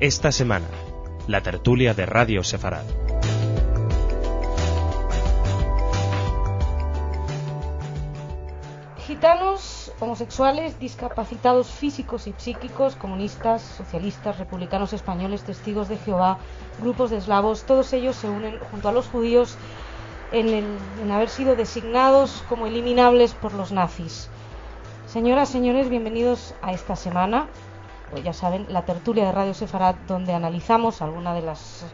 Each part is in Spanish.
Esta semana, la tertulia de Radio Sefarad. Gitanos, homosexuales, discapacitados físicos y psíquicos, comunistas, socialistas, republicanos españoles, testigos de Jehová, grupos de eslavos, todos ellos se unen junto a los judíos en haber sido designados como eliminables por los nazis. Señoras, señores, bienvenidos a esta semana, pues ya saben, la tertulia de Radio Sefarad, donde analizamos algunas de las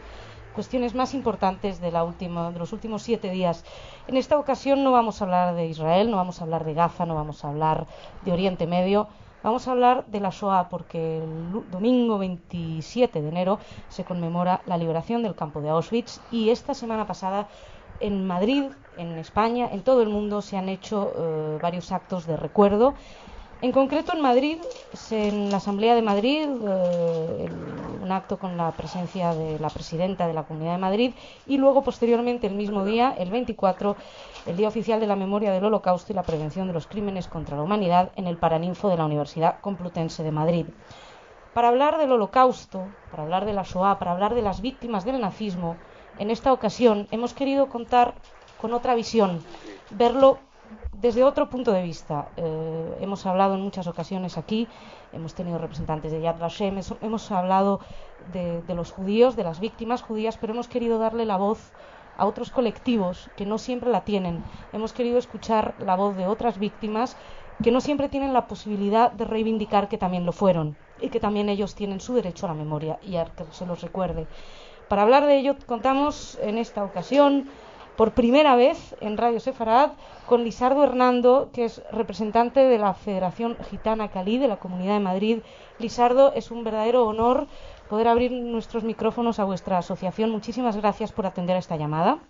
cuestiones más importantes de los últimos 7 días. En esta ocasión no vamos a hablar de Israel, no vamos a hablar de Gaza, no vamos a hablar de Oriente Medio, vamos a hablar de la Shoah, porque el domingo 27 de enero se conmemora la liberación del campo de Auschwitz, y esta semana pasada en Madrid, en España, en todo el mundo se han hecho varios actos de recuerdo. En concreto en Madrid, en la Asamblea de Madrid, un acto con la presencia de la presidenta de la Comunidad de Madrid, y luego posteriormente el mismo día, el 24, el Día Oficial de la Memoria del Holocausto y la Prevención de los Crímenes contra la Humanidad en el Paraninfo de la Universidad Complutense de Madrid. Para hablar del Holocausto, para hablar de la Shoah, para hablar de las víctimas del nazismo, en esta ocasión hemos querido contar con otra visión, verlo desde otro punto de vista. Hemos hablado en muchas ocasiones aquí, hemos tenido representantes de Yad Vashem, hemos hablado de los judíos, de las víctimas judías, pero hemos querido darle la voz a otros colectivos que no siempre la tienen. Hemos querido escuchar la voz de otras víctimas que no siempre tienen la posibilidad de reivindicar que también lo fueron, y que también ellos tienen su derecho a la memoria y a que se los recuerde. Para hablar de ello contamos en esta ocasión, por primera vez en Radio Sefarad, con Lisardo Hernando, que es representante de la Federación Gitana Calí de la Comunidad de Madrid. Lisardo, es un verdadero honor poder abrir nuestros micrófonos a vuestra asociación. Muchísimas gracias por atender a esta llamada.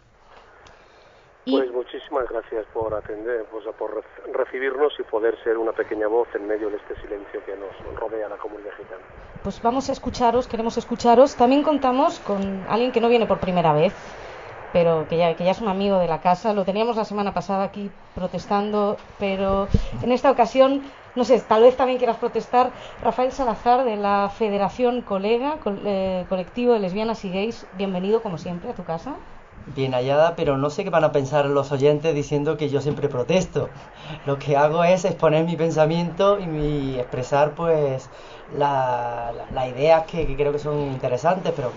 Pues muchísimas gracias por atender, por recibirnos y poder ser una pequeña voz en medio de este silencio que nos rodea a la comunidad gitana. Pues vamos a escucharos, queremos escucharos. También contamos con alguien que no viene por primera vez, pero que ya es un amigo de la casa. Lo teníamos la semana pasada aquí protestando, pero en esta ocasión, no sé, tal vez también quieras protestar. Rafael Salazar, de la Federación Colega, colectivo de lesbianas y gays. Bienvenido, como siempre, a tu casa. Bien hallada, pero no sé qué van a pensar los oyentes diciendo que yo siempre protesto. Lo que hago es exponer mi pensamiento y expresar pues las ideas que creo que son interesantes, pero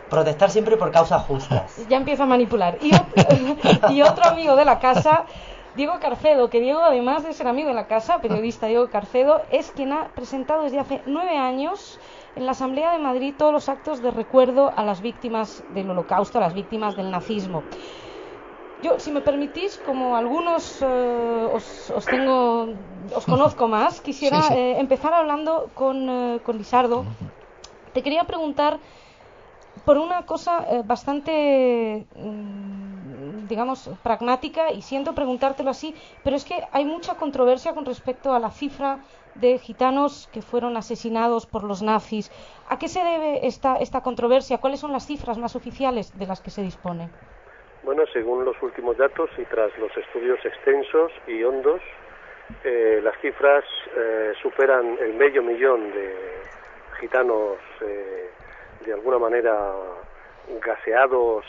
protestar siempre por causas justas. Ya empiezo a manipular. Y otro amigo de la casa, Diego Carcedo, que Diego, además de ser amigo de la casa, periodista Diego Carcedo, es quien ha presentado desde hace 9 años en la Asamblea de Madrid todos los actos de recuerdo a las víctimas del Holocausto, a las víctimas del nazismo. Yo, si me permitís, como algunos os conozco más, quisiera empezar hablando con Lisardo. Te quería preguntar por una cosa bastante, digamos, pragmática, y siento preguntártelo así, pero es que hay mucha controversia con respecto a la cifra de gitanos que fueron asesinados por los nazis. ¿A qué se debe esta controversia? ¿Cuáles son las cifras más oficiales de las que se dispone? Bueno, según los últimos datos y tras los estudios extensos y hondos, las cifras superan el 500.000 de gitanos de alguna manera gaseados,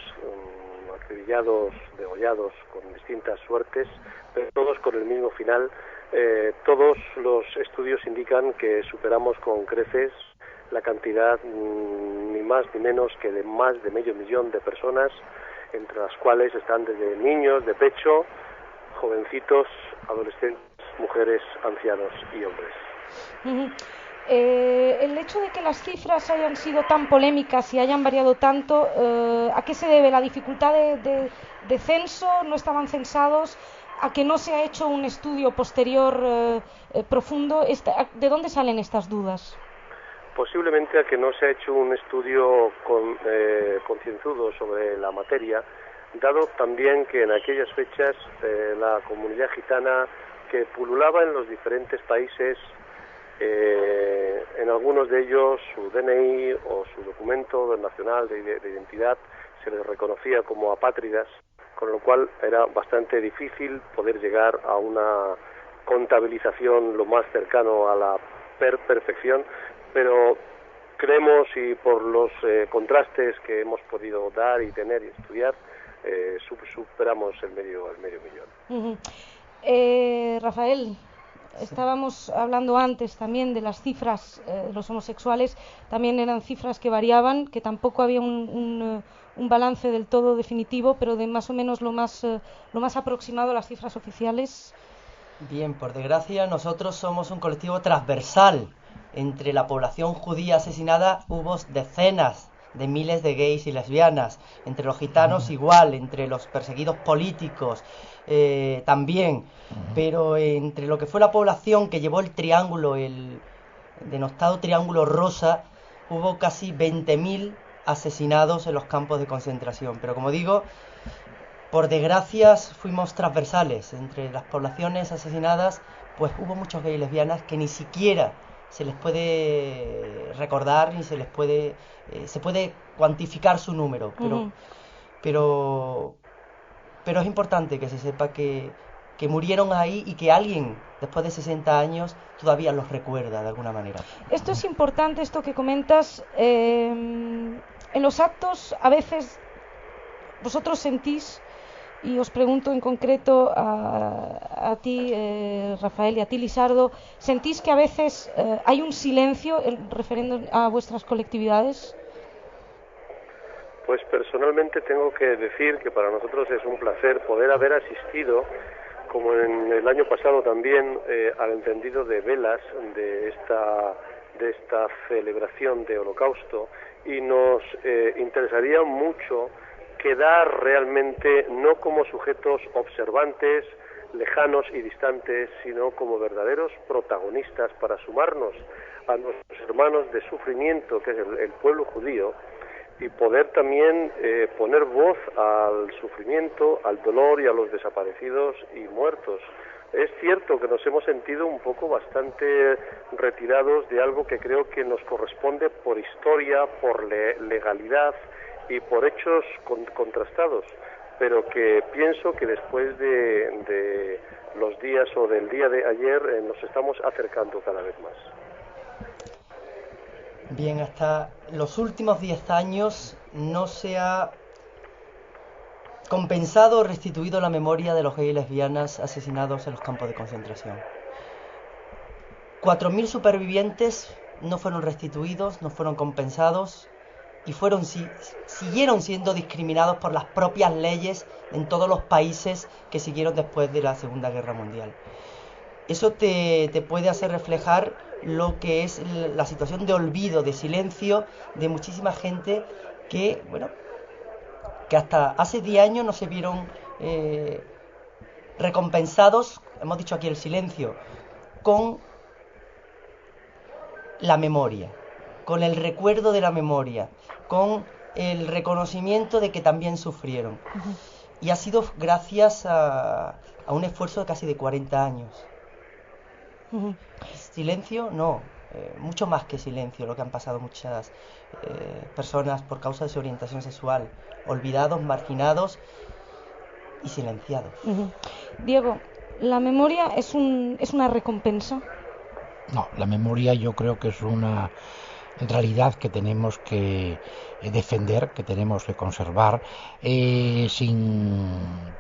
acribillados, degollados con distintas suertes, pero todos con el mismo final. Todos los estudios indican que superamos con creces la cantidad ni más ni menos que de más de 500.000 de personas, entre las cuales están desde niños de pecho, jovencitos, adolescentes, mujeres, ancianos y hombres. El hecho de que las cifras hayan sido tan polémicas y hayan variado tanto, ¿a qué se debe? ¿La dificultad de censo? ¿No estaban censados? ¿A que no se ha hecho un estudio posterior profundo? ¿De dónde salen estas dudas? Posiblemente a que no se ha hecho un estudio concienzudo sobre la materia, dado también que en aquellas fechas la comunidad gitana que pululaba en los diferentes países, en algunos de ellos su DNI o su documento nacional de identidad se les reconocía como apátridas, con lo cual era bastante difícil poder llegar a una contabilización lo más cercano a la perfección, pero creemos, y por los contrastes que hemos podido dar y tener y estudiar, superamos el medio millón. Rafael, estábamos hablando antes también de las cifras de los homosexuales. También eran cifras que variaban, que tampoco había un balance del todo definitivo, pero de más o menos lo más aproximado a las cifras oficiales. Bien, por desgracia nosotros somos un colectivo transversal. Entre la población judía asesinada hubo decenas de miles de gays y lesbianas, entre los gitanos igual, entre los perseguidos políticos también, pero entre lo que fue la población que llevó el triángulo, el denostado triángulo rosa, hubo casi 20.000 asesinados en los campos de concentración. Pero como digo, por desgracia fuimos transversales. Entre las poblaciones asesinadas pues hubo muchos gays y lesbianas que ni siquiera se les puede recordar ni se puede cuantificar su número, pero es importante que se sepa que murieron ahí y que alguien después de 60 años todavía los recuerda de alguna manera. Esto es importante, esto que comentas. En los actos a veces vosotros sentís, y os pregunto en concreto a ti, Rafael, y a ti, Lisardo, ¿sentís que a veces hay un silencio referiendo a vuestras colectividades? Pues personalmente tengo que decir que para nosotros es un placer poder haber asistido, como en el año pasado también, al encendido de velas de esta celebración de Holocausto, y nos interesaría mucho quedar realmente no como sujetos observantes, lejanos y distantes, sino como verdaderos protagonistas para sumarnos a nuestros hermanos de sufrimiento, que es el pueblo judío, y poder también poner voz al sufrimiento, al dolor y a los desaparecidos y muertos. Es cierto que nos hemos sentido un poco bastante retirados de algo que creo que nos corresponde por historia, por legalidad y por hechos contrastados, pero que pienso que después de los días o del día de ayer nos estamos acercando cada vez más. Bien, hasta los últimos 10 años no se ha compensado o restituido la memoria de los gays y lesbianas asesinados en los campos de concentración. 4.000 supervivientes no fueron restituidos, no fueron compensados y siguieron siendo discriminados por las propias leyes en todos los países que siguieron después de la Segunda Guerra Mundial. Eso te puede hacer reflejar lo que es la situación de olvido, de silencio de muchísima gente que hasta hace 10 años no se vieron recompensados, hemos dicho aquí el silencio, con la memoria, con el recuerdo de la memoria, con el reconocimiento de que también sufrieron. Y ha sido gracias a un esfuerzo de casi de 40 años. Silencio, no, mucho más que silencio, lo que han pasado muchas personas por causa de su orientación sexual, olvidados, marginados y silenciados. Diego, ¿la memoria es una recompensa? No, la memoria yo creo que es una realidad que tenemos que defender, que tenemos que conservar, sin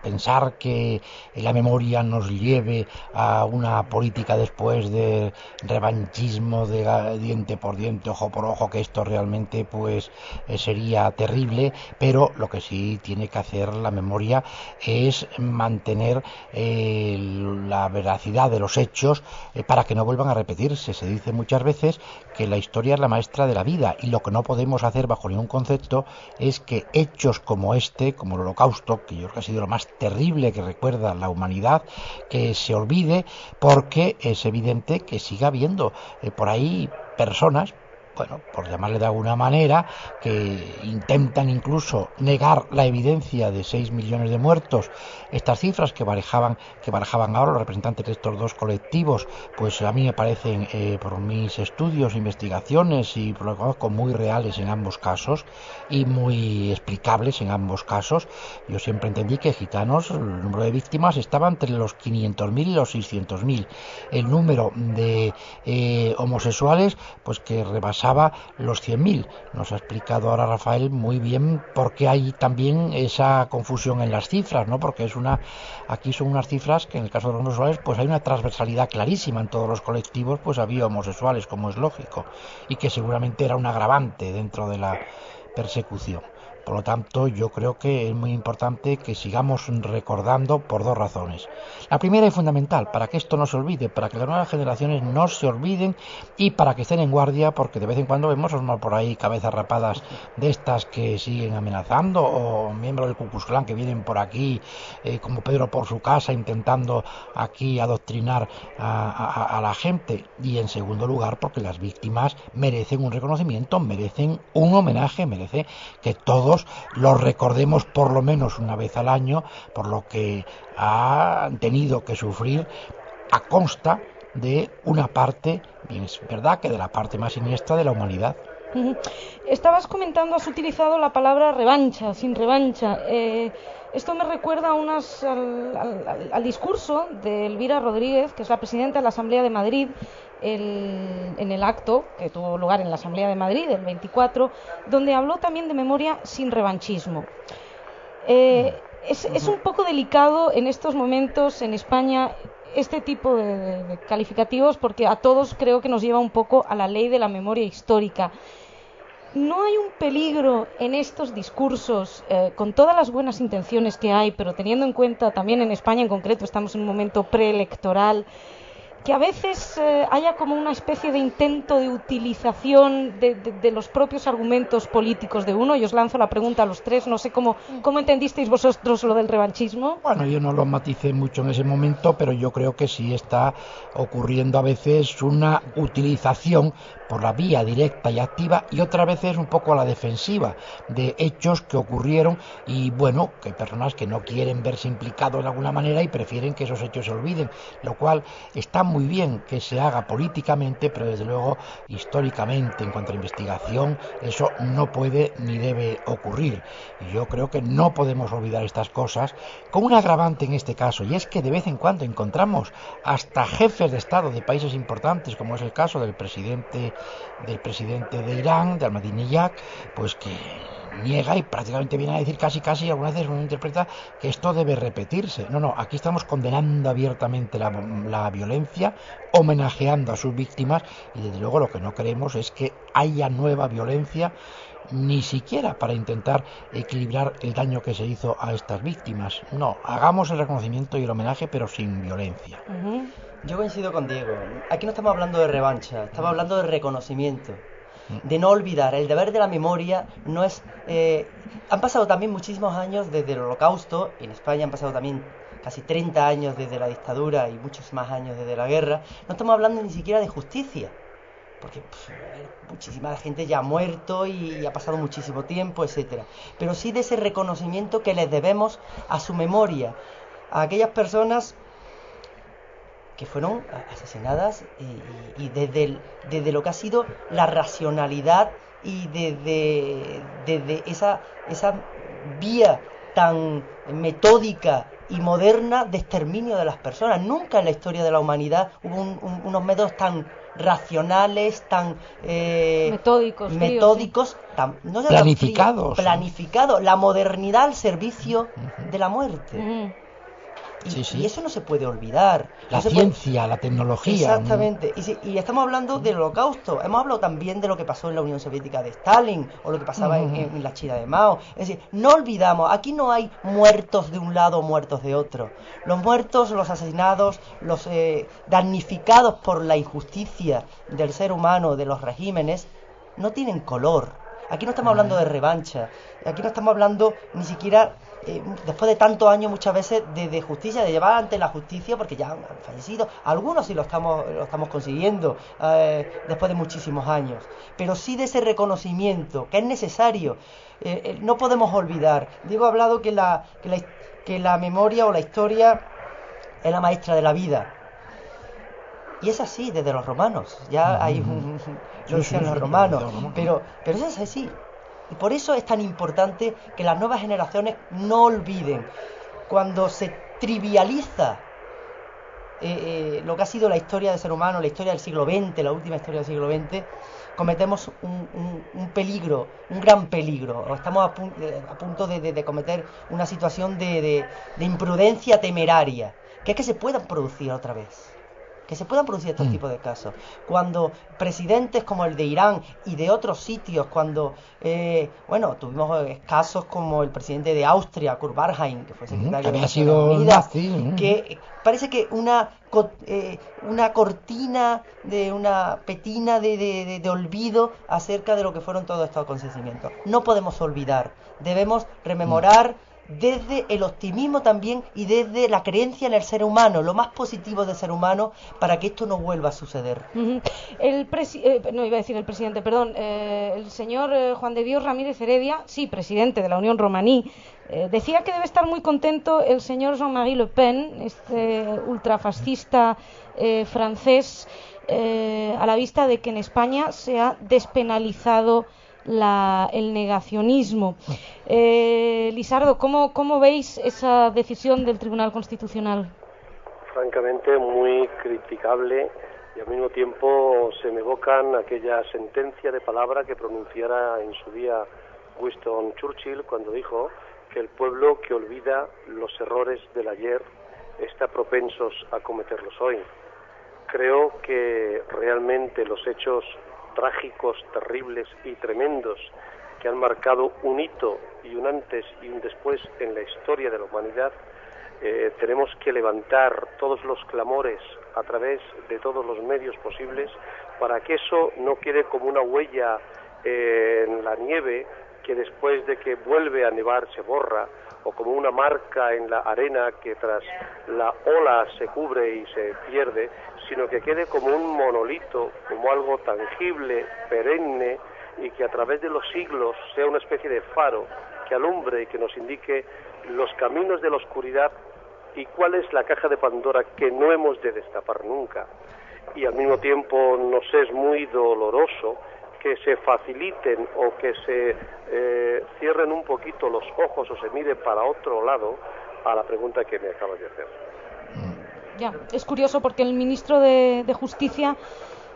pensar que la memoria nos lleve a una política después de revanchismo, de diente por diente, ojo por ojo, que esto realmente pues sería terrible, pero lo que sí tiene que hacer la memoria es mantener la veracidad de los hechos para que no vuelvan a repetirse. Se dice muchas veces que la historia es la maestra de la vida, y lo que no podemos hacer bajo ningún concepto es que hechos como este, como el Holocausto, que yo creo que ha sido lo más terrible que recuerda la humanidad, que se olvide, porque es evidente que siga habiendo por ahí personas, bueno, por llamarle de alguna manera, que intentan incluso negar la evidencia de 6 millones de muertos. Estas cifras que barajaban ahora los representantes de estos dos colectivos, pues a mí me parecen, por mis estudios, investigaciones y por lo que conozco, muy reales en ambos casos y muy explicables en ambos casos. Yo siempre entendí que gitanos, el número de víctimas estaba entre los 500.000 y los 600.000. El número de homosexuales, pues que rebasaba sobrepasaba los 100.000. Nos ha explicado ahora Rafael muy bien por qué hay también esa confusión en las cifras, ¿no? Porque aquí son unas cifras que en el caso de los homosexuales pues hay una transversalidad clarísima en todos los colectivos, pues había homosexuales, como es lógico, y que seguramente era un agravante dentro de la persecución. Por lo tanto, yo creo que es muy importante que sigamos recordando por dos razones. La primera y fundamental, para que esto no se olvide, para que las nuevas generaciones no se olviden y para que estén en guardia, porque de vez en cuando vemos por ahí cabezas rapadas de estas que siguen amenazando, o miembros del Ku Klux Klan que vienen por aquí, como Pedro por su casa, intentando aquí adoctrinar a la gente. Y en segundo lugar, porque las víctimas merecen un reconocimiento, merecen un homenaje, merece que todos los recordemos por lo menos una vez al año por lo que han tenido que sufrir a consta de una parte, bien es verdad que de la parte más siniestra de la humanidad. Estabas comentando, has utilizado la palabra revancha, sin revancha. Esto me recuerda al discurso de Elvira Rodríguez, que es la presidenta de la Asamblea de Madrid, en el acto que tuvo lugar en la Asamblea de Madrid el 24, donde habló también de memoria sin revanchismo. Es un poco delicado en estos momentos en España este tipo de calificativos, porque a todos creo que nos lleva un poco a la ley de la memoria histórica. ¿No hay un peligro en estos discursos, con todas las buenas intenciones que hay, pero teniendo en cuenta también en España en concreto estamos en un momento preelectoral, que a veces haya como una especie de intento de utilización de los propios argumentos políticos de uno? Y os lanzo la pregunta a los tres, no sé cómo entendisteis vosotros lo del revanchismo. Bueno, yo no lo maticé mucho en ese momento, pero yo creo que sí está ocurriendo a veces una utilización por la vía directa y activa, y otras veces un poco a la defensiva de hechos que ocurrieron, y bueno, que hay personas que no quieren verse implicados de alguna manera y prefieren que esos hechos se olviden, lo cual está muy bien que se haga políticamente, pero desde luego históricamente, en cuanto a investigación, eso no puede ni debe ocurrir. Y yo creo que no podemos olvidar estas cosas, con un agravante en este caso, y es que de vez en cuando encontramos hasta jefes de Estado de países importantes, como es el caso del presidente de Irán, de Ahmadinejad, pues que niega y prácticamente viene a decir casi, algunas veces uno interpreta que esto debe repetirse. No, aquí estamos condenando abiertamente la violencia, homenajeando a sus víctimas, y desde luego lo que no queremos es que haya nueva violencia, ni siquiera para intentar equilibrar el daño que se hizo a estas víctimas. No, hagamos el reconocimiento y el homenaje, pero sin violencia. Yo coincido con Diego. Aquí no estamos hablando de revancha, estamos hablando de reconocimiento, de no olvidar. El deber de la memoria no es... han pasado también muchísimos años desde el Holocausto, en España han pasado también casi 30 años desde la dictadura y muchos más años desde la guerra. No estamos hablando ni siquiera de justicia, porque muchísima gente ya ha muerto y ha pasado muchísimo tiempo, etcétera. Pero sí de ese reconocimiento que les debemos a su memoria, a aquellas personas que fueron asesinadas, y desde lo que ha sido la racionalidad y desde esa vía tan metódica y moderna de exterminio de las personas. Nunca en la historia de la humanidad hubo unos métodos tan racionales, tan metódicos, no planificados, la modernidad al servicio de la muerte. Y eso no se puede olvidar. La ciencia, la tecnología. Exactamente. Y estamos hablando del Holocausto. Hemos hablado también de lo que pasó en la Unión Soviética de Stalin, o lo que pasaba en la China de Mao. Es decir, no olvidamos, aquí no hay muertos de un lado o muertos de otro. Los muertos, los asesinados, los damnificados por la injusticia del ser humano, de los regímenes, no tienen color. Aquí no estamos hablando de revancha. Aquí no estamos hablando ni siquiera... después de tantos años muchas veces de justicia, de llevar ante la justicia, porque ya han fallecido, algunos sí lo estamos consiguiendo después de muchísimos años, pero sí de ese reconocimiento que es necesario. No podemos olvidar. Diego ha hablado que la memoria o la historia es la maestra de la vida, y es así desde los romanos. Ya hay lo decían los romanos, pero eso es así. Y por eso es tan importante que las nuevas generaciones no olviden. Cuando se trivializa lo que ha sido la historia del ser humano, la historia del siglo XX, la última historia del siglo XX, cometemos un peligro, un gran peligro, o estamos a punto de cometer una situación de imprudencia temeraria, que es que se puedan producir otra vez. Que se puedan producir estos tipos de casos. Cuando presidentes como el de Irán y de otros sitios, cuando, tuvimos casos como el presidente de Austria, Kurt Waldheim, que fue secretario de Naciones Unidas, que parece que una cortina, una petina de olvido acerca de lo que fueron todos estos acontecimientos. No podemos olvidar, debemos rememorar desde el optimismo también y desde la creencia en el ser humano, lo más positivo del ser humano, para que esto no vuelva a suceder. El señor Juan de Dios Ramírez Heredia, sí, presidente de la Unión Romaní, decía que debe estar muy contento el señor Jean-Marie Le Pen, este ultrafascista francés, a la vista de que en España se ha despenalizado el negacionismo. Lizardo, ¿cómo veis esa decisión del Tribunal Constitucional? Francamente muy criticable, y al mismo tiempo se me evocan aquella sentencia de palabra que pronunciara en su día Winston Churchill cuando dijo que el pueblo que olvida los errores del ayer está propensos a cometerlos hoy. Creo que realmente los hechos trágicos, terribles y tremendos que han marcado un hito y un antes y un después en la historia de la humanidad, tenemos que levantar todos los clamores a través de todos los medios posibles para que eso no quede como una huella en la nieve que después de que vuelve a nevar se borra, o como una marca en la arena que tras la ola se cubre y se pierde, sino que quede como un monolito, como algo tangible, perenne, y que a través de los siglos sea una especie de faro que alumbre y que nos indique los caminos de la oscuridad y cuál es la caja de Pandora que no hemos de destapar nunca. Y al mismo tiempo nos es muy doloroso que se faciliten o que se cierren un poquito los ojos o se mire para otro lado a la pregunta que me acabas de hacer. Ya, es curioso porque el ministro de Justicia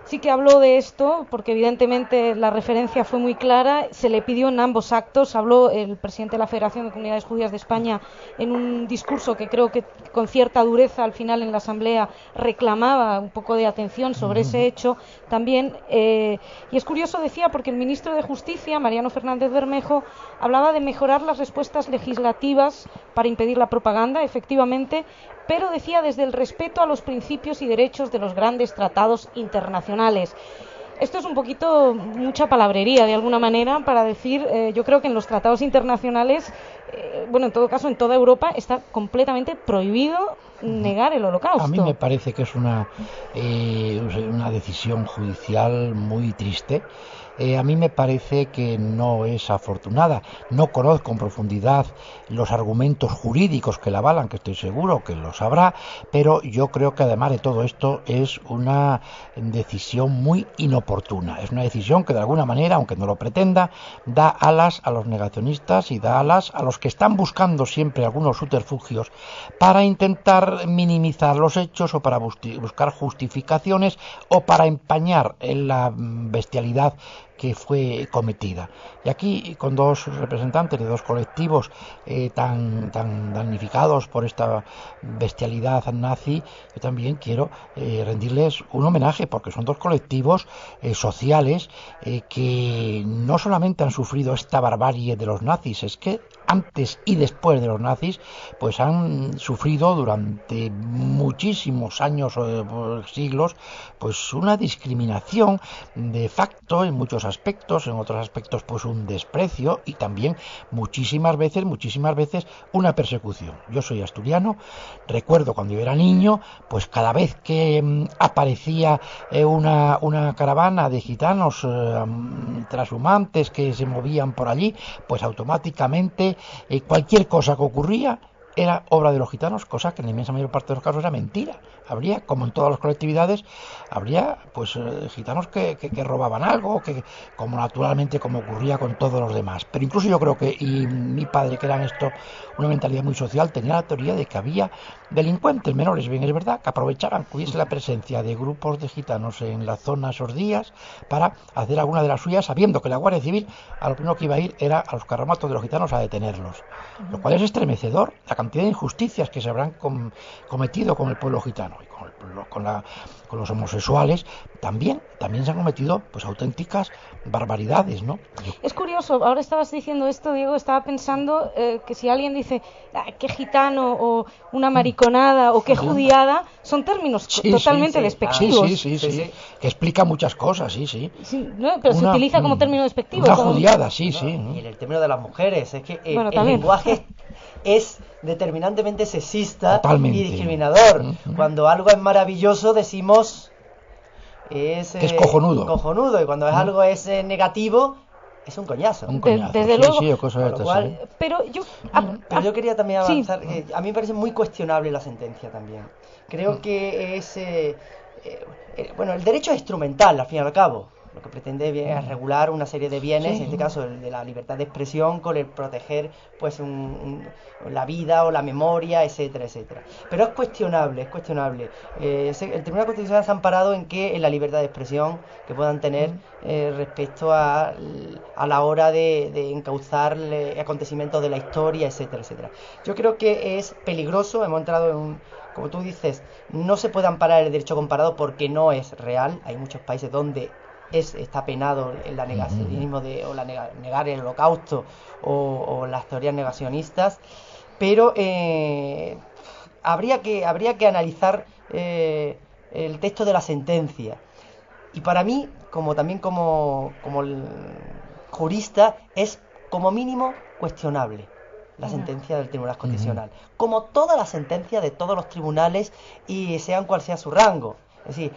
sí que habló de esto, porque evidentemente la referencia fue muy clara, se le pidió en ambos actos, habló el presidente de la Federación de Comunidades Judías de España en un discurso que creo que con cierta dureza al final en la Asamblea reclamaba un poco de atención sobre ese hecho también, y es curioso, decía, porque el ministro de Justicia, Mariano Fernández Bermejo, hablaba de mejorar las respuestas legislativas para impedir la propaganda, efectivamente, pero decía desde el respeto a los principios y derechos de los grandes tratados internacionales. Esto es un poquito mucha palabrería de alguna manera para decir, yo creo que en los tratados internacionales, en todo caso en toda Europa está completamente prohibido negar el Holocausto. A mí me parece que es una decisión judicial muy triste. A mí me parece que no es afortunada. No conozco en profundidad los argumentos jurídicos que la avalan, que estoy seguro que los habrá, pero yo creo que además de todo esto es una decisión muy inoportuna. Es una decisión que de alguna manera, aunque no lo pretenda, da alas a los negacionistas y da alas a los que están buscando siempre algunos subterfugios para intentar minimizar los hechos o para buscar justificaciones o para empañar la bestialidad que fue cometida. Y aquí, con dos representantes de dos colectivos tan damnificados por esta bestialidad nazi, yo también quiero rendirles un homenaje, porque son dos colectivos sociales que no solamente han sufrido esta barbarie de los nazis, es que antes y después de los nazis, pues han sufrido durante muchísimos años o siglos, pues una discriminación de facto en muchos aspectos, en otros aspectos pues un desprecio y también muchísimas veces una persecución. Yo soy asturiano, recuerdo cuando yo era niño, pues cada vez que aparecía una caravana de gitanos trashumantes que se movían por allí, pues automáticamente cualquier cosa que ocurría era obra de los gitanos, cosa que en la inmensa mayor parte de los casos era mentira. Habría, como en todas las colectividades, habría pues gitanos que robaban algo, que como naturalmente como ocurría con todos los demás. Pero incluso yo creo que, y mi padre, que era en esto una mentalidad muy social, tenía la teoría de que había delincuentes menores, bien es verdad, que aprovechaban que hubiese la presencia de grupos de gitanos en la zona esos días para hacer alguna de las suyas, sabiendo que la Guardia Civil a lo primero que iba a ir era a los carromatos de los gitanos a detenerlos. Lo cual es estremecedor, la cantidad de injusticias que se habrán cometido con el pueblo gitano y con los homosexuales. También se han cometido pues auténticas barbaridades, ¿no? Es curioso, ahora estabas diciendo esto, Diego, estaba pensando que si alguien dice qué gitano o una mariconada o qué judiada, son términos totalmente despectivos. Sí, que explica muchas cosas, sí. No, pero se utiliza como término despectivo. Una judiada, sí. Y en el término de las mujeres, es que bueno, el lenguaje es determinantemente sexista y discriminador. Cuando algo es maravilloso decimos es cojonudo, y cuando es algo es negativo es un coñazo. Desde luego. Pero yo quería también avanzar. A mí me parece muy cuestionable la sentencia también. Creo que es bueno, el derecho es instrumental al fin y al cabo. Lo que pretende es regular una serie de bienes, en este caso el de la libertad de expresión, con el proteger pues la vida o la memoria, etcétera. Pero es cuestionable. El Tribunal Constitucional se ha amparado en la libertad de expresión que puedan tener respecto a la hora de encauzar acontecimientos de la historia, etcétera. Yo creo que es peligroso. Hemos entrado en como tú dices, no se puede amparar el derecho comparado porque no es real. Hay muchos países donde está penado el negacionismo negar el holocausto o las teorías negacionistas, pero habría que analizar el texto de la sentencia. Y para mí, como jurista, es como mínimo cuestionable la sentencia del Tribunal Constitucional, como todas las sentencias de todos los tribunales, y sean cual sea su rango. Es decir,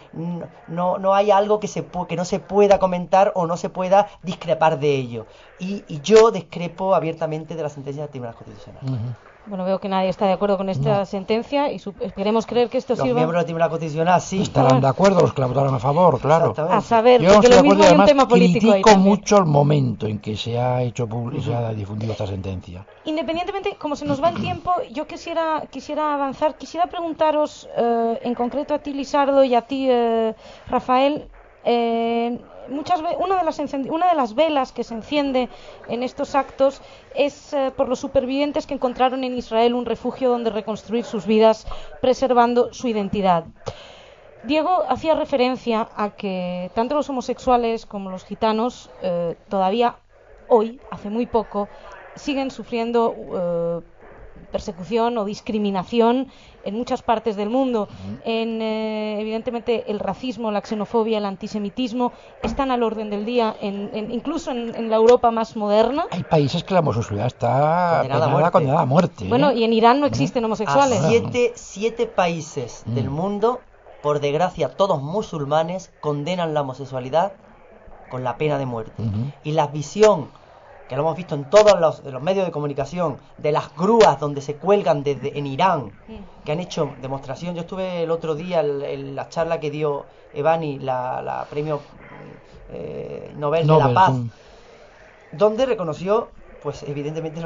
no hay algo que no se pueda comentar o no se pueda discrepar de ello. Y yo discrepo abiertamente de la sentencia del Tribunal Constitucional. Bueno, veo que nadie está de acuerdo con esta sentencia y esperemos creer que esto los sirva... Los miembros del Tribunal Constitucional sí estarán de acuerdo, los que la votaron a favor, claro. A saber, yo porque lo mismo hay un tema político ahí critico mucho el momento en que se ha hecho público, se ha difundido esta sentencia. Independientemente, como se nos va el tiempo, yo quisiera avanzar, quisiera preguntaros en concreto a ti, Lisardo, y a ti, Rafael, una de las velas que se enciende en estos actos es por los supervivientes que encontraron en Israel un refugio donde reconstruir sus vidas, preservando su identidad. Diego hacía referencia a que tanto los homosexuales como los gitanos todavía hoy, hace muy poco, siguen sufriendo persecución o discriminación en muchas partes del mundo. Evidentemente el racismo, la xenofobia, el antisemitismo están al orden del día, incluso en la Europa más moderna. Hay países que la homosexualidad está condenada a muerte. Bueno, y en Irán no existen homosexuales. Siete países del mundo, por desgracia todos musulmanes, condenan la homosexualidad con la pena de muerte. Y la visión que lo hemos visto en todos los medios de comunicación, de las grúas donde se cuelgan en Irán, que han hecho demostración. Yo estuve el otro día en la charla que dio Evani, la premio Nobel de la Paz, donde reconoció, pues evidentemente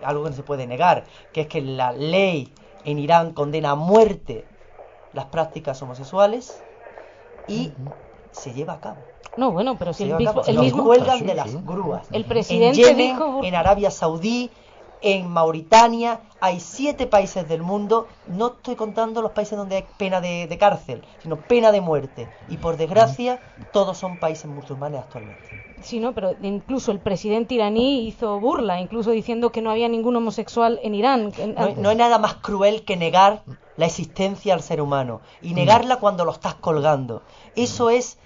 algo que no se puede negar, que es que la ley en Irán condena a muerte las prácticas homosexuales y se lleva a cabo. No, bueno, pero si el mismo cuelgan de las grúas. El presidente en Yemen, dijo... en Arabia Saudí, en Mauritania, hay 7 países del mundo, no estoy contando los países donde hay pena de cárcel, sino pena de muerte. Y por desgracia, todos son países musulmanes actualmente. Sí, no, pero incluso el presidente iraní hizo burla, incluso diciendo que no había ningún homosexual en Irán. No hay nada más cruel que negar la existencia al ser humano y negarla cuando lo estás colgando. Eso es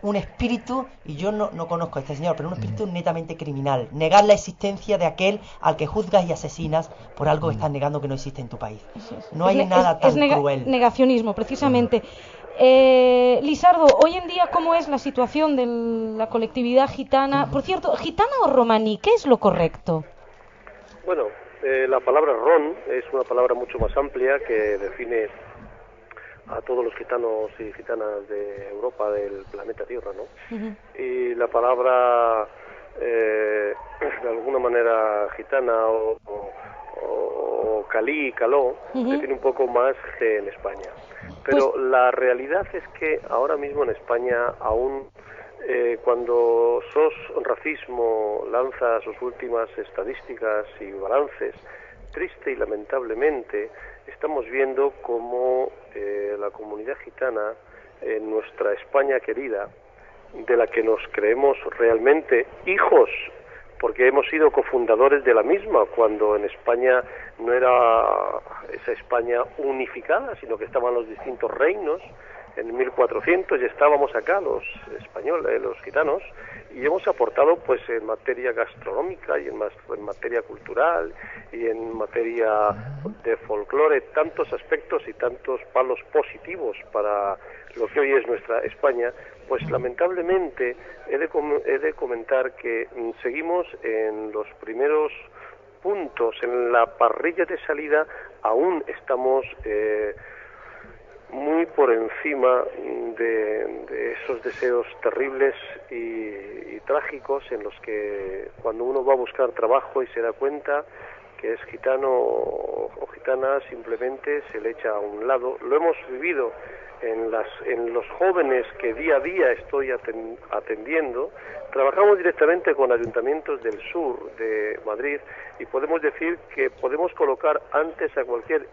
un espíritu, y yo no conozco a este señor, pero un espíritu netamente criminal. Negar la existencia de aquel al que juzgas y asesinas por algo que estás negando que no existe en tu país. No hay nada tan cruel. Negacionismo, precisamente. Lisardo, hoy en día, ¿cómo es la situación de la colectividad gitana? Por cierto, ¿gitana o romaní? ¿Qué es lo correcto? Bueno, La palabra ron es una palabra mucho más amplia que define a todos los gitanos y gitanas de Europa, del planeta Tierra, ¿no? Uh-huh. Y la palabra, de alguna manera, gitana o calí, caló, uh-huh, tiene un poco más que en España. Pero pues la realidad es que ahora mismo en España aún... cuando SOS Racismo lanza sus últimas estadísticas y balances, triste y lamentablemente estamos viendo cómo la comunidad gitana en nuestra España querida, de la que nos creemos realmente hijos, porque hemos sido cofundadores de la misma, cuando en España no era esa España unificada, sino que estaban los distintos reinos. En 1400 ya estábamos acá los españoles, los gitanos, y hemos aportado pues en materia gastronómica y en materia cultural y en materia de folclore tantos aspectos y tantos palos positivos para lo que hoy es nuestra España. Pues lamentablemente he de comentar que seguimos en los primeros puntos, en la parrilla de salida aún estamos muy por encima de esos deseos terribles y trágicos en los que cuando uno va a buscar trabajo y se da cuenta que es gitano o gitana, simplemente se le echa a un lado. Lo hemos vivido en los jóvenes que día a día estoy atendiendo. Trabajamos directamente con ayuntamientos del sur de Madrid y podemos decir que podemos colocar antes a cualquier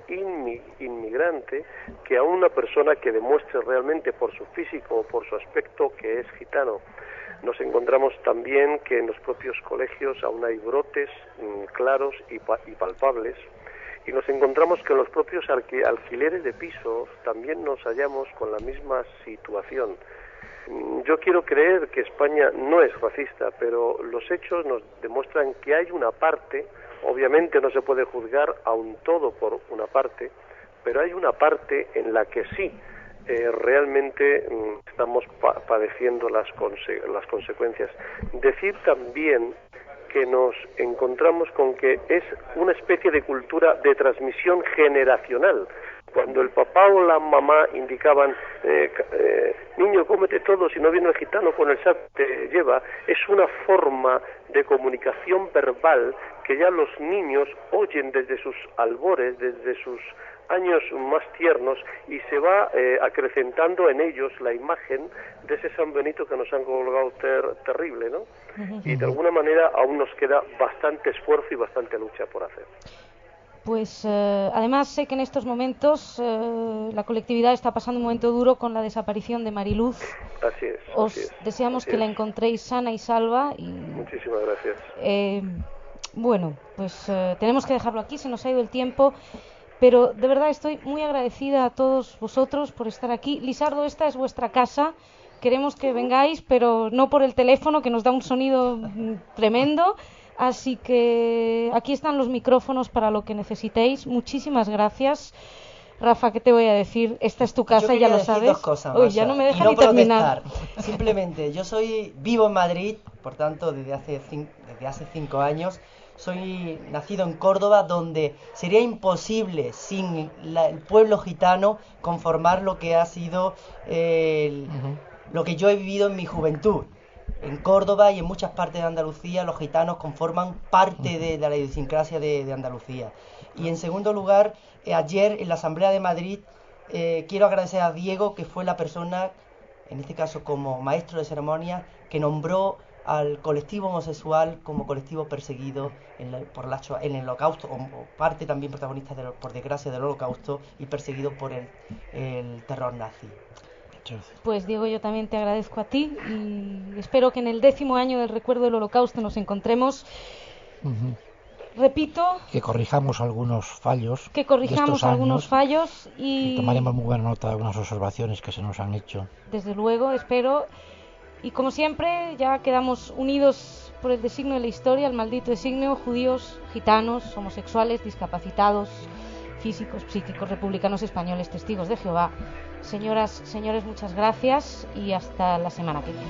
inmigrante que a una persona que demuestre realmente por su físico o por su aspecto que es gitano. Nos encontramos también que en los propios colegios aún hay brotes claros y palpables. Y nos encontramos que en los propios alquileres de pisos también nos hallamos con la misma situación. Yo quiero creer que España no es racista, pero los hechos nos demuestran que hay una parte, obviamente no se puede juzgar a un todo por una parte, pero hay una parte en la que sí, realmente estamos padeciendo las consecuencias. Decir también que nos encontramos con que es una especie de cultura de transmisión generacional. Cuando el papá o la mamá indicaban, niño, cómete todo, si no viene el gitano con el saco te lleva, es una forma de comunicación verbal que ya los niños oyen desde sus albores, desde sus años más tiernos, y se va acrecentando en ellos la imagen de ese San Benito que nos han colgado terrible, ¿no? Y de alguna manera aún nos queda bastante esfuerzo y bastante lucha por hacer. Pues además sé que en estos momentos la colectividad está pasando un momento duro con la desaparición de Mariluz. Así es. Os deseamos que la encontréis sana y salva. Y, muchísimas gracias. Bueno, pues tenemos que dejarlo aquí, se nos ha ido el tiempo. Pero de verdad estoy muy agradecida a todos vosotros por estar aquí. Lisardo, esta es vuestra casa. Queremos que vengáis, pero no por el teléfono, que nos da un sonido tremendo. Así que aquí están los micrófonos para lo que necesitéis. Muchísimas gracias. Rafa, ¿qué te voy a decir? Esta es tu casa, ya lo sabes. Dos cosas, uy, ya no me deja ni terminar. Simplemente, yo vivo en Madrid, por tanto, desde hace 5 años. Soy nacido en Córdoba, donde sería imposible sin el pueblo gitano conformar lo que ha sido lo que yo he vivido en mi juventud. En Córdoba y en muchas partes de Andalucía los gitanos conforman parte de la idiosincrasia de Andalucía. Y en segundo lugar, ayer en la Asamblea de Madrid quiero agradecer a Diego, que fue la persona, en este caso como maestro de ceremonia, que nombró al colectivo homosexual como colectivo perseguido en el Holocausto, o parte también protagonista por desgracia del Holocausto, y perseguido por el terror nazi. Pues Diego, yo también te agradezco a ti y espero que en el 10º año del recuerdo del Holocausto nos encontremos. Repito, que corrijamos algunos fallos. Y tomaremos muy buena nota de algunas observaciones que se nos han hecho. Desde luego, espero. Y como siempre, ya quedamos unidos por el designio de la historia, el maldito designio: judíos, gitanos, homosexuales, discapacitados, físicos, psíquicos, republicanos españoles, testigos de Jehová. Señoras, señores, muchas gracias y hasta la semana que viene.